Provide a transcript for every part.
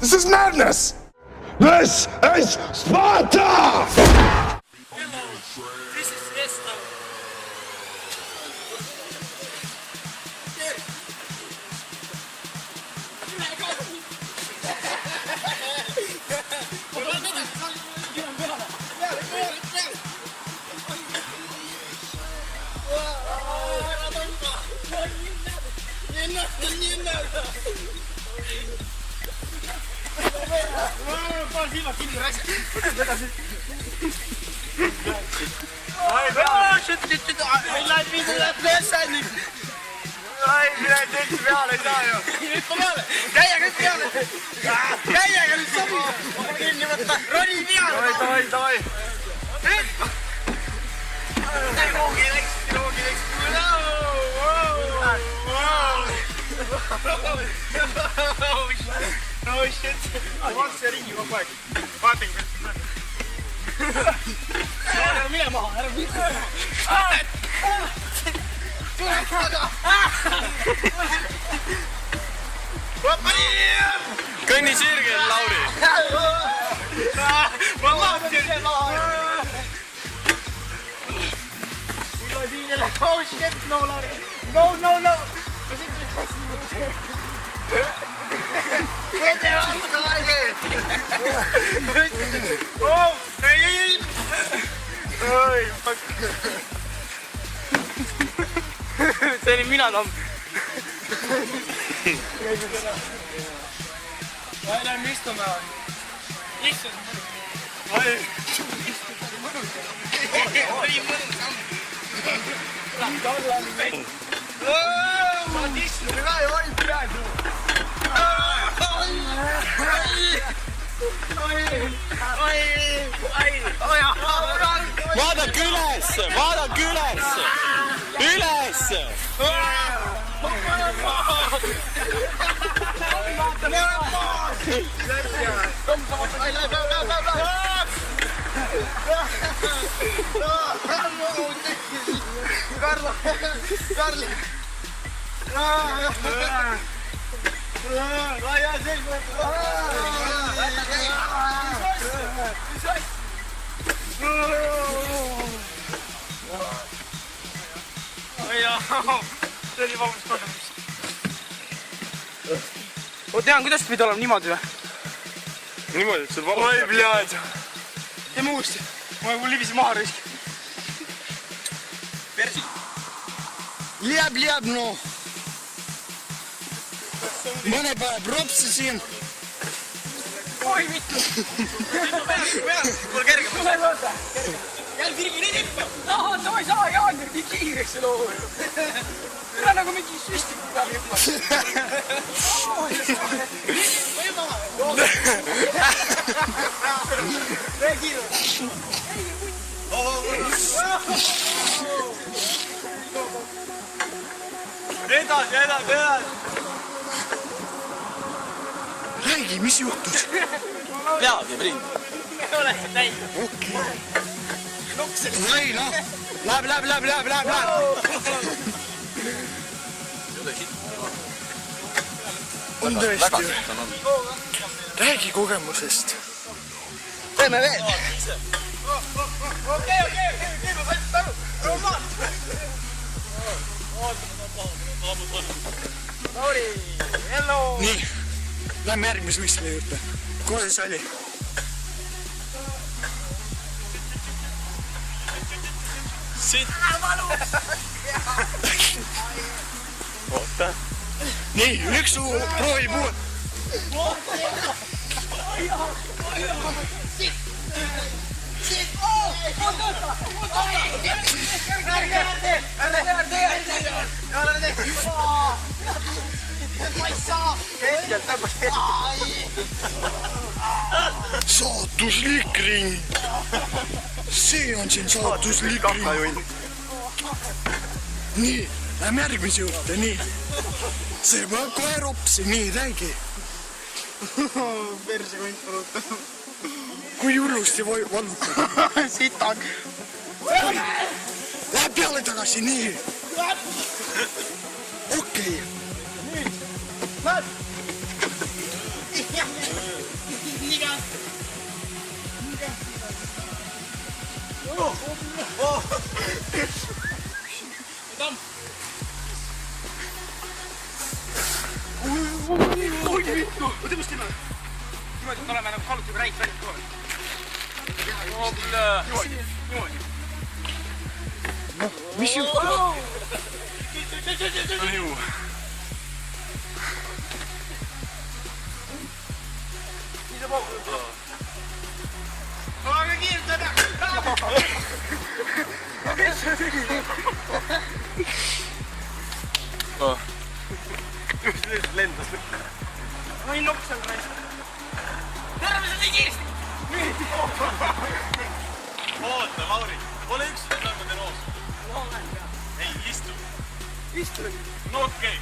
This is madness! This is Sparta! Hello, this is Esther. Oh shit! I was setting you up like fighting. Mine maha, ära viitsi. Kõnni sirgel, Lauri. Ma lahtsin. Oh shit, no Lauri. No. Oh, hey! Oi, fuck. See oli mina tamm. Vai, lähme istume. Issand. Oi. Oi, mõnusam. Ma istun ka ja oi praegu. Vaadake üles! Üles! Karli! See oli vabast kodumist. Ma tean, kuidas pidi olema niimoodi või? Niimoodi, et sul vabast. Oi, blядь. Teeme uuesti. Ma libisi maha raisk. Persi. Liab, no. Mõne päev ropsi siin. Oi, mitu. Kuule kerge. Tule võtta. Jälle virgi nii tippa. No ei saa, Jaan, nii kiireks see loo. Üle nagu mingi süstiku peab jõpma. Veel kiire. Edasi. Räägi, mis juhtus? Pead ja prind. Ei ole see täis. Okei. Ei, noh. Läheb. On tõesti või? Räägi kogemusest. Teeme veel. Okei, ma sain aru. Roman. Lauri, hello. Nii, lähme järgmise võistle juurde. Kuidas see oli? Siit. Oota. Nii, üks suu proovib uut. Saatuslik ring. See on siin saatuslik ring. Nii, lähme järgmise juurde, nii. See peab kohe ropsi, nii, räägi. Perse kont valutab. Kui hullusti valutab? Sitag. Läheb peale tagasi, nii. Okei. Lähed. oi vittu! Tõmbas niimoodi, et oleme nagu kallutame räik välja kohe. Niimoodi. Mis juhtub? On ju. Nii saab auto. Aga kiirtada! Mis see tegi? Just lendas. Ma olin noksel raist. Terve see nii kiiresti! Oota, Lauri, ole üks nagu te noos. No lähen peale. Ei, istu. Istu oli. No okei.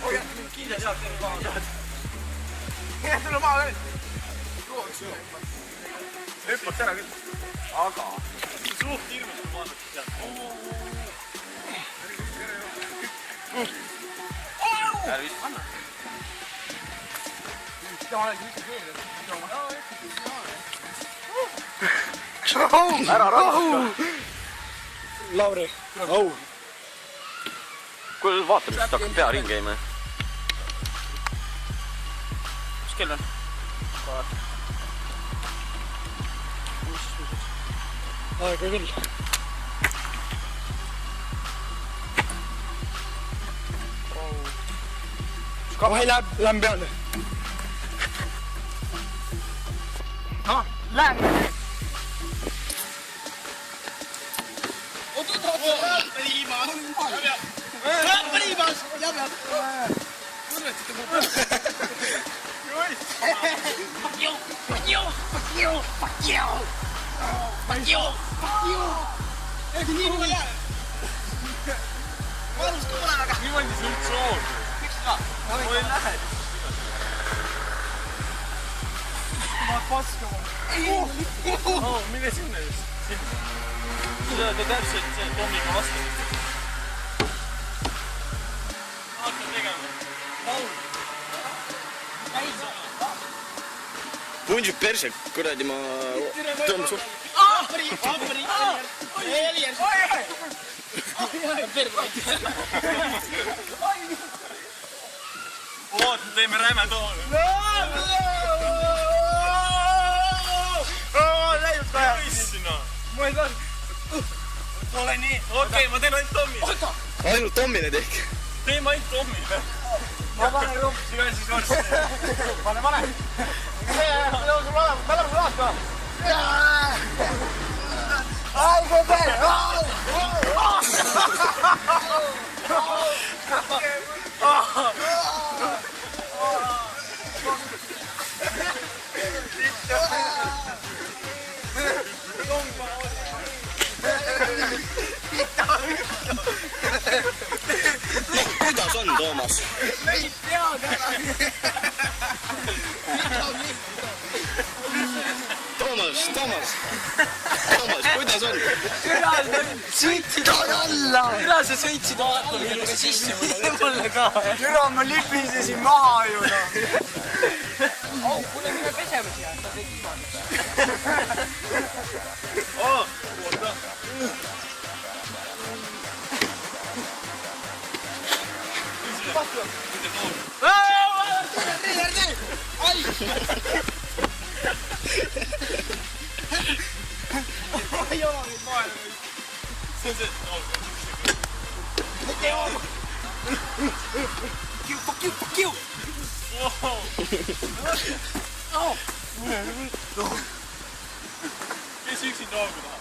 Hoiad mind kiire sealt teile maha saad. Jah, tule maha veel. Prooviks üle. Hüppaks ära küll. Aga. Suht hirmus, kui vaadata sealt. Tervist. Anna. Ma olen mitte keelnud. Ära rahu! Lauri, au. Kuule, vaata, mis hakkab pea ringi käima. Mis kell on? Aega küll. Vahel lähen peale. Lähme! Niimoodi see üldse on. Miks ka? Ma ei lähe. Mine sinna just. Sinna. Ta täpselt see Tomiga vastu. Hakka tegema. Pundsib perse, kuradi ma tõmbas upp. Oota, teeme räme toole. Issina. Ma ei taha. Ole nii. Okei, ma teen ainult Tommi. Ainult Tommine tehke. Teeme ainult Tommi. Ma panen ruumi. Siga siis varsti. Pane. Me oleme sul vaata. Ai, kui peale. Kuidas on, Toomas? Ei tea täna. Toomas, kuidas on? Sõitsid alla. Üle sa sõitsid vaata minuga sisse mulle ka. Üle ma lipisesin maha ju. Kuule, mine peseme siia. Sa teed viimane. Oota. Ei ole nüüd maailma. See on see. Fuck you. Kes üksi noogu tahab?